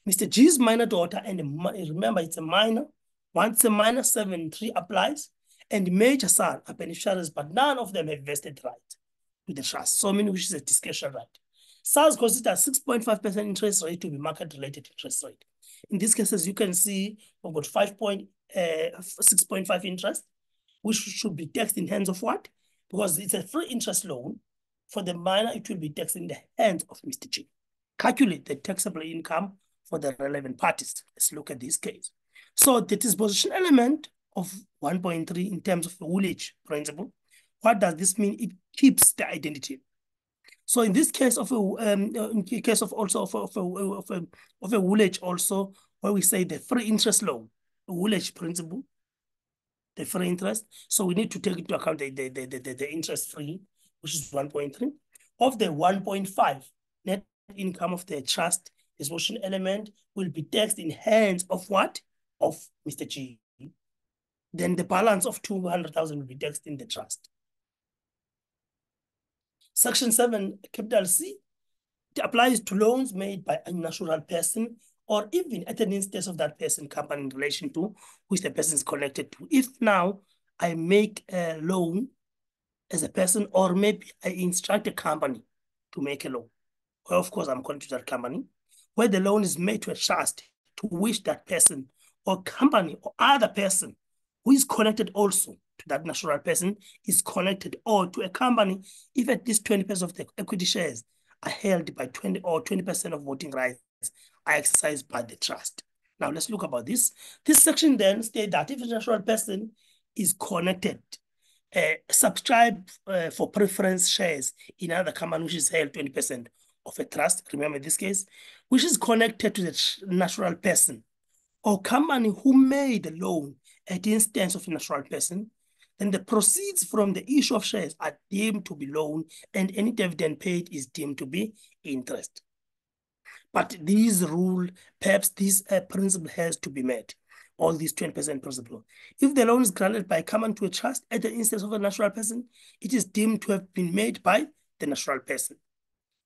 Mr. G's minor daughter, and remember it's a minor, once a minor 7.3 applies, and major son are beneficiaries, but none of them have vested right to the trust, so meaning which is a discretion right. SARS considers 6.5% interest rate to be market-related interest rate. In these cases, you can see we've got 6.5 interest, which should be taxed in hands of what? Because it's a free interest loan. For the minor, it will be taxed in the hands of Mr. G. Calculate the taxable income for the relevant parties. Let's look at this case. So the disposition element of 1.3 in terms of the woolage principle, what does this mean? It keeps the identity. So in this case of in case of also of a woolage also, where we say the free interest loan, woolage principle, the free interest. So we need to take into account the interest free, which is 1.3. Of the 1.5 net income of the trust, disposition element will be taxed in hands of what? Of Mr. G. Then the balance of 200,000 will be taxed in the trust. Section 7, capital C, it applies to loans made by a natural person or even at an instance of that person company in relation to which the person is connected to. If now I make a loan as a person, or maybe I instruct a company to make a loan, well, of course I'm connected to that company, where the loan is made to a trust to which that person or company or other person who is connected also to that natural person is connected, or to a company if at least 20% of the equity shares are held by 20% of voting rights are exercised by the trust. Now let's look about this. This section then states that if a natural person is connected, subscribe for preference shares in another company which is held 20% of a trust, remember this case, which is connected to the natural person or company who made the loan at the instance of a natural person, then the proceeds from the issue of shares are deemed to be loan and any dividend paid is deemed to be interest. But this rule, perhaps this principle has to be met, all these 20% principle. If the loan is granted by common to a trust at the instance of a natural person, it is deemed to have been made by the natural person.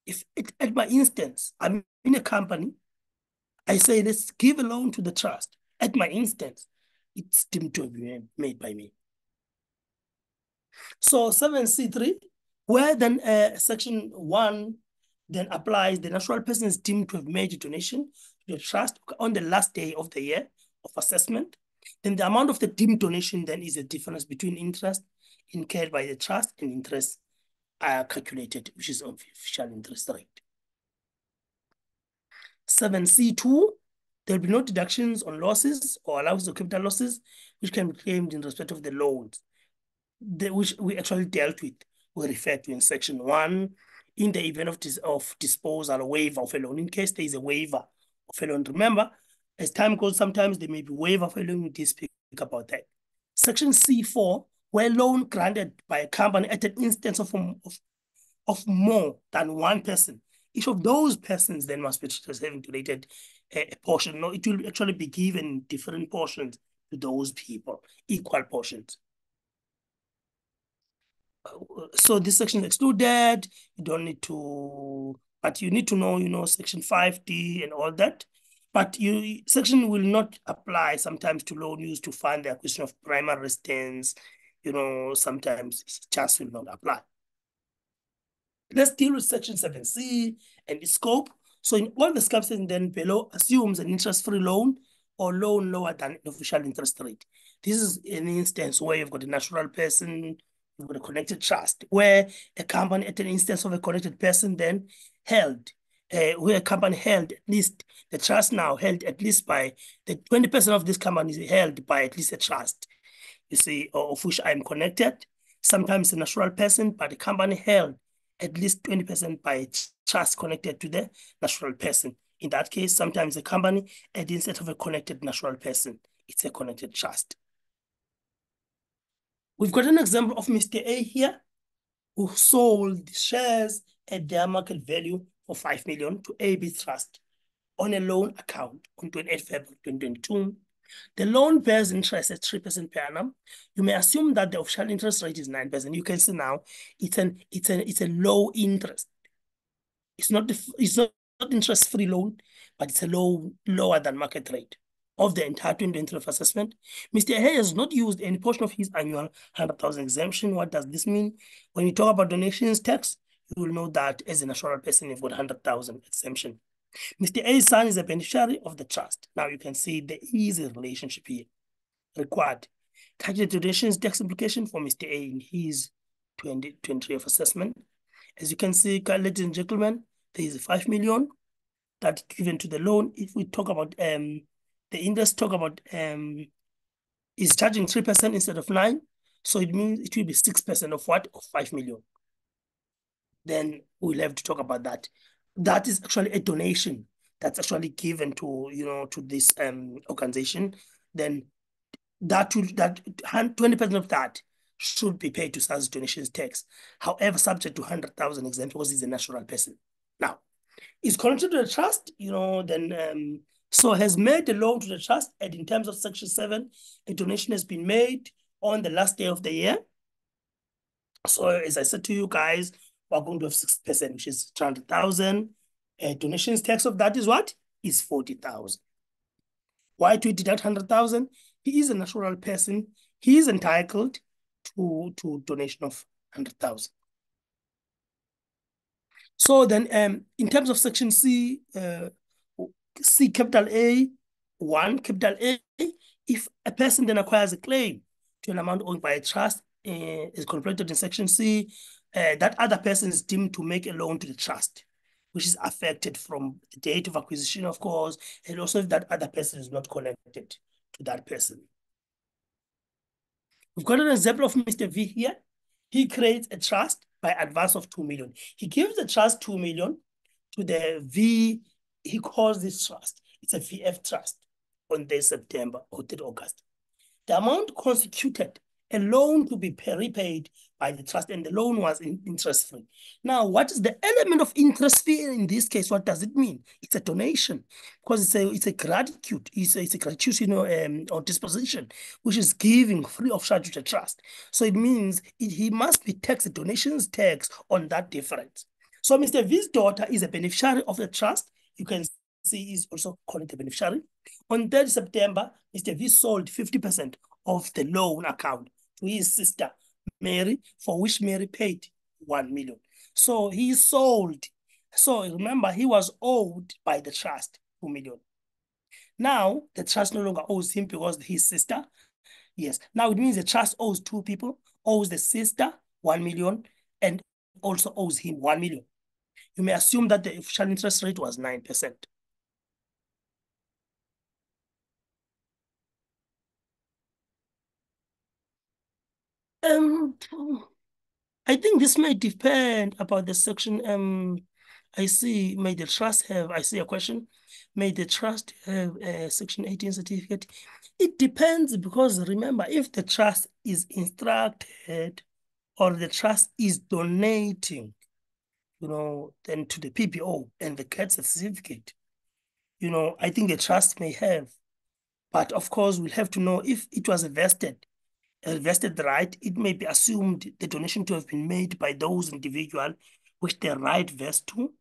If at my instance, I'm in a company, I say, let's give a loan to the trust. At my instance, it's deemed to have been made by me. So 7C3, where then section 1 then applies, the natural person is deemed to have made a donation to the trust on the last day of the year of assessment. Then the amount of the deemed donation then is the difference between interest incurred by the trust and interest calculated, which is official interest rate. 7C2, there will be no deductions on losses or allowances of capital losses, which can be claimed in respect of the loans, which we actually dealt with, we referred to in section 1, in the event of disposal or waiver of a loan. In case there is a waiver of a loan, remember, as time goes, sometimes there may be waiver of a loan. We did speak about that. Section C4, where loan granted by a company at an instance of more than one person, each of those persons then must be treated as having donated a portion. No, it will actually be given different portions to those people, equal portions. So this section is excluded. You don't need to, but you need to know, section 5D and all that. But section will not apply sometimes to loan used to fund the acquisition of primary residence. Sometimes it just will not apply. Let's deal with section 7C and its scope. So in all the scopes then below assumes an interest-free loan or loan lower than an official interest rate. This is an instance where you've got a natural person, you've got a connected trust, where a company at an instance of a connected person then held, where a company held at least, the trust now held at least by, the 20% of this company is held by at least a trust, you see, of which I'm connected. Sometimes a natural person, but the company held at least 20% by trust connected to the natural person. In that case, sometimes a company, and instead of a connected natural person, it's a connected trust. We've got an example of Mr. A here. who sold the shares at their market value for 5 million to AB Trust on a loan account on 28 February 2022. The loan bears interest at 3% per annum. You may assume that the official interest rate is 9%. You can see now it's a low interest. It's not interest-free loan, but it's a lower than market rate of the entire 2023 assessment. Mr. A has not used any portion of his annual 100,000 exemption. What does this mean? When you talk about donations tax, you will know that as a natural person, you've got 100,000 exemption. Mr. A's son is a beneficiary of the trust. Now you can see there is a relationship here. Required. Calculate donations tax implication for Mr. A in his 2023 assessment. As you can see, ladies and gentlemen, there is 5 million that given to the loan. If we talk about the interest, talk about is charging 3% instead of 9%. So it means it will be 6% of what? Of 5 million. Then we'll have to talk about that. That is actually a donation that's actually given to, to this organization. Then that 20% of that should be paid to SARS donations tax. However, subject to 100,000 exempt because he's a natural person. Now, is connected to the trust, then so has made the loan to the trust, and in terms of Section 7, a donation has been made on the last day of the year. So as I said to you guys, we're going to have 6%, which is 200,000. Donations tax of that is what? Is 40,000. Why do we deduct 100,000? He is a natural person. He is entitled to donation of 100,000. So then, in terms of Section C, C capital A, 1 capital A, if a person then acquires a claim to an amount owned by a trust, is contemplated in Section C, that other person is deemed to make a loan to the trust, which is affected from the date of acquisition, of course, and also if that other person is not connected to that person. We've got an example of Mr. V here. He creates a trust by advance of 2 million. He gives the trust 2 million to the V. He calls this trust. It's a VF trust on this September or 3rd August. The amount constituted a loan to be repaid by the trust, and the loan was interest-free. Now, what is the element of interest fee in this case? What does it mean? It's a donation, because it's a gratitude. It's a gratitude, or disposition, which is giving free of charge to the trust. So it means he must be taxed the donations tax on that difference. So Mr. V's daughter is a beneficiary of the trust. You can see is also called the beneficiary. On 3rd September, Mr. V sold 50% of the loan account to his sister, Mary, for which Mary paid 1 million. So he sold. So remember, he was owed by the trust 2 million. Now, the trust no longer owes him because his sister. Yes. Now it means the trust owes 2 people, owes the sister 1 million, and also owes him 1 million. You may assume that the official interest rate was 9%. I think this may depend about the section. I see, may the trust have, I see a question. May the trust have a Section 18 certificate? It depends, because remember, if the trust is instructed or the trust is donating, then to the PPO and the gets a certificate, I think the trust may have. But of course, we'll have to know if it was a vested right. It may be assumed the donation to have been made by those individuals which the right vests to.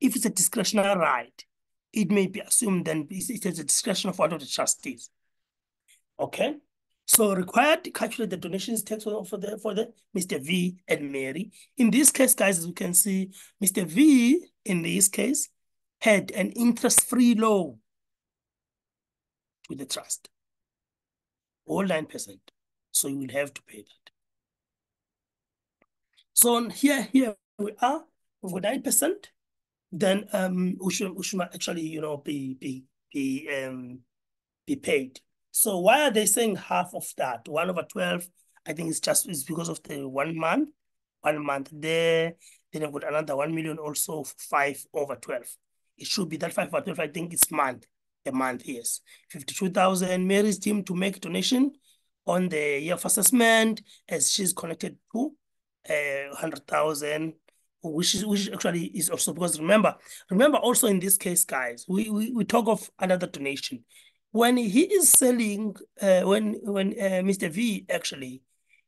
If it's a discretionary right, it may be assumed then it is a discretion of one of the trustees. Okay. So required to calculate the donations tax for the Mr. V and Mary. In this case, guys, as you can see, Mr. V in this case had an interest-free loan to the trust, all 9%. So you will have to pay that. So here we are, we've got 9%. Then we should actually, be paid. So why are they saying half of that? 1/12, I think it's because of the 1 month. 1 month there. Then I've got another 1 million also for 5/12. It should be that 5/12, I think it's a month, yes. 52,000. Mary's team to make a donation on the year of assessment as she's connected to 100,000, which actually is also because remember also in this case, guys, we talk of another donation. When he is selling, when Mr. V actually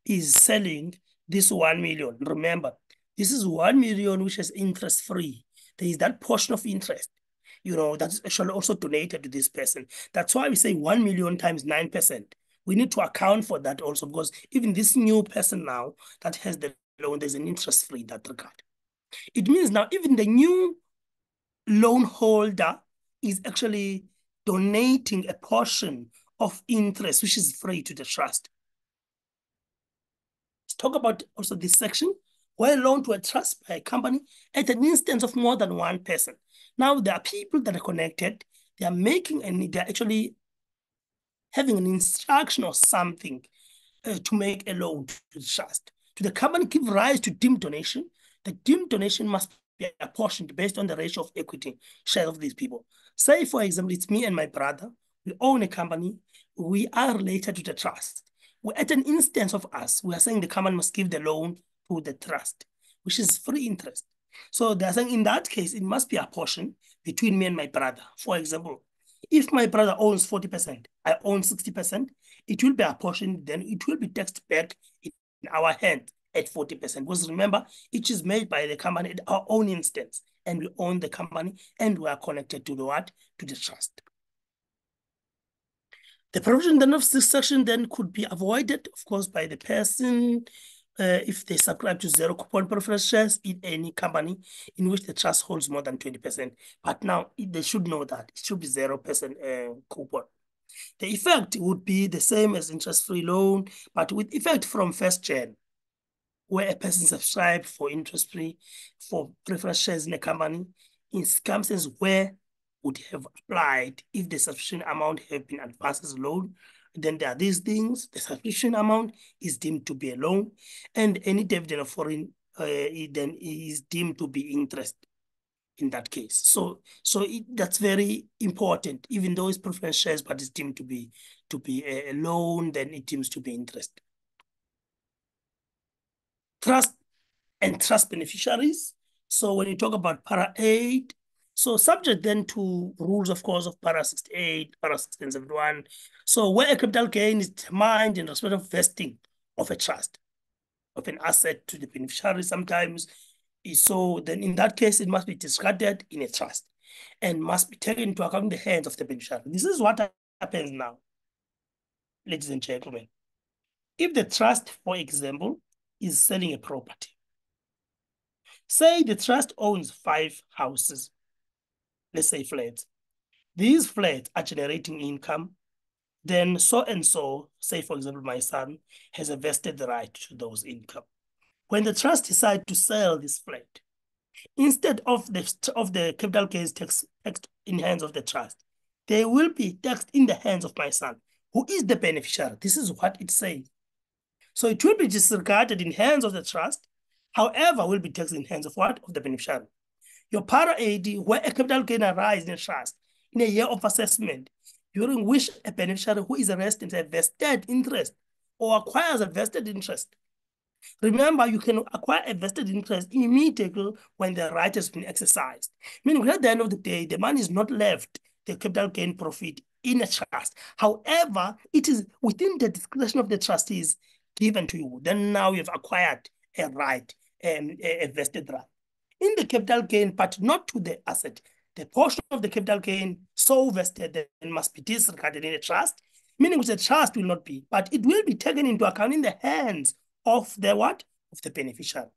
is selling this 1 million, remember, this is 1 million which is interest free. There is that portion of interest, that's actually also donated to this person. That's why we say 1 million times 9%. We need to account for that also, because even this new person now that has the loan, there's an interest free in that regard. It means now even the new loan holder is actually donating a portion of interest, which is free to the trust. Let's talk about also this section, where a loan to a trust by a company at an instance of more than one person. Now, there are people that are connected. They are actually having an instruction or something to make a loan to the trust. To the company give rise to deemed donation. The deemed donation must be apportioned based on the ratio of equity share of these people. Say, for example, it's me and my brother. We own a company. We are related to the trust. We're at an instance of us. We are saying the company must give the loan to the trust, which is free interest. So they're saying in that case, it must be apportioned between me and my brother. For example, if my brother owns 40%, I own 60%, it will be apportioned, then it will be taxed back in our hand at 40%. Because remember, each is made by the company at our own instance, and we own the company and we are connected to the what? To the trust. The provision then of this section then could be avoided, of course, by the person if they subscribe to zero coupon preference shares in any company in which the trust holds more than 20%. But now they should know that it should be 0% coupon. The effect would be the same as interest-free loan, but with effect from 1st Jan, where a person subscribed for interest-free for preference shares in a company in circumstances where would have applied if the sufficient amount have been advanced as a loan. Then there are these things. The sufficient amount is deemed to be a loan, and any dividend of foreign then is deemed to be interest in that case. So that's very important. Even though it's preference shares, but it's deemed to be a loan, then it deems to be interest. Trust and trust beneficiaries. So when you talk about para 8, so subject then to rules, of course, of para 68, para 1671. So where a capital gain is determined in respect of vesting of a trust, of an asset to the beneficiary sometimes. So then in that case, it must be discarded in a trust and must be taken into account in the hands of the beneficiary. This is what happens now, ladies and gentlemen. If the trust, for example, is selling a property, say the trust owns 5 houses, let's say flats. These flats are generating income. Then so and so, say for example, my son has a vested right to those income. When the trust decides to sell this flat, instead of the capital gains taxed in hands of the trust, they will be taxed in the hands of my son, who is the beneficiary. This is what it says. So it will be disregarded in hands of the trust, however, will be taxed in hands of what? Of the beneficiary. Your para AD, where a capital gain arises in a trust in a year of assessment, during which a beneficiary who is a resident has a vested interest or acquires a vested interest. Remember, you can acquire a vested interest immediately when the right has been exercised. Meaning at the end of the day, the money is not left, the capital gain profit, in a trust. However, it is within the discretion of the trustees given to you. Then now you've acquired a right, a vested right. In the capital gain, but not to the asset. The portion of the capital gain so vested that it must be disregarded in a trust, meaning which the trust will not be, but it will be taken into account in the hands of the what? Of the beneficiary,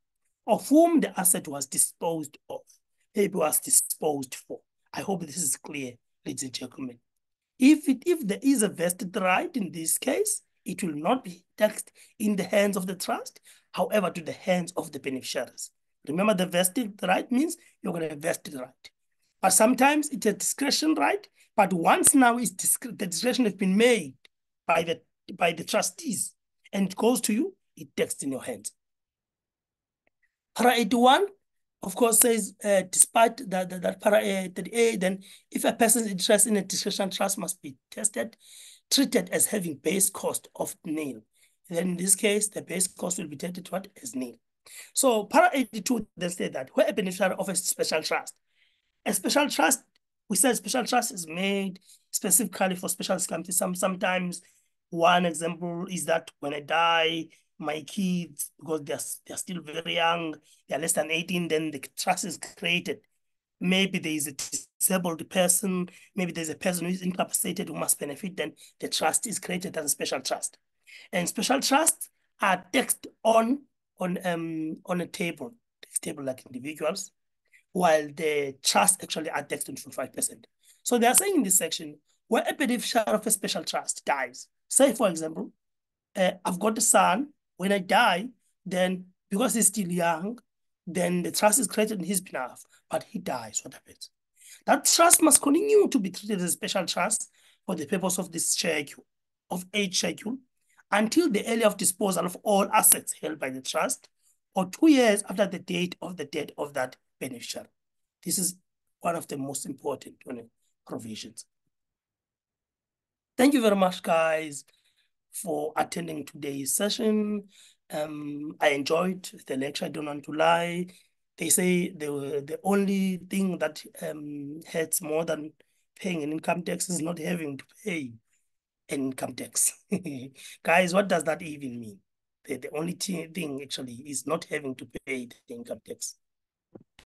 of whom the asset was disposed of, maybe was disposed for. I hope this is clear, ladies and gentlemen. If there is a vested right in this case, it will not be taxed in the hands of the trust, however, to the hands of the beneficiaries. Remember, the vested right means you're going to have vested right. But sometimes it's a discretion right, but once now the discretion has been made by the trustees and it goes to you, it takes in your hands. Para 81, of course, says despite that para 38, then if a person's interest in a discretion trust must be treated as having base cost of nil. Then in this case, the base cost will be treated what? As nil. So para 82 they say that where a beneficiary of a special trust, we said special trust is made specifically for special circumstances. Sometimes one example is that when I die, my kids, because they're still very young, they're less than 18, then the trust is created. Maybe there is a disabled person, maybe there's a person who is incapacitated who must benefit, then the trust is created as a special trust. And special trusts are taxed on a table, tax table like individuals, while the trust actually are taxed on 5%. So they are saying in this section, where a beneficiary of a special trust dies, say for example, I've got a son, when I die, then because he's still young, then the trust is created on his behalf, but he dies, what happens? That trust must continue to be treated as a special trust for the purpose of this schedule, of age schedule, until the early of disposal of all assets held by the trust, or 2 years after the date of the death of that beneficiary. This is one of the most important provisions. Thank you very much, guys, for attending today's session. I enjoyed the lecture, I don't want to lie. They say the only thing that hurts more than paying an income tax is not having to pay an income tax. Guys, what does that even mean? The only thing actually is not having to pay the income tax.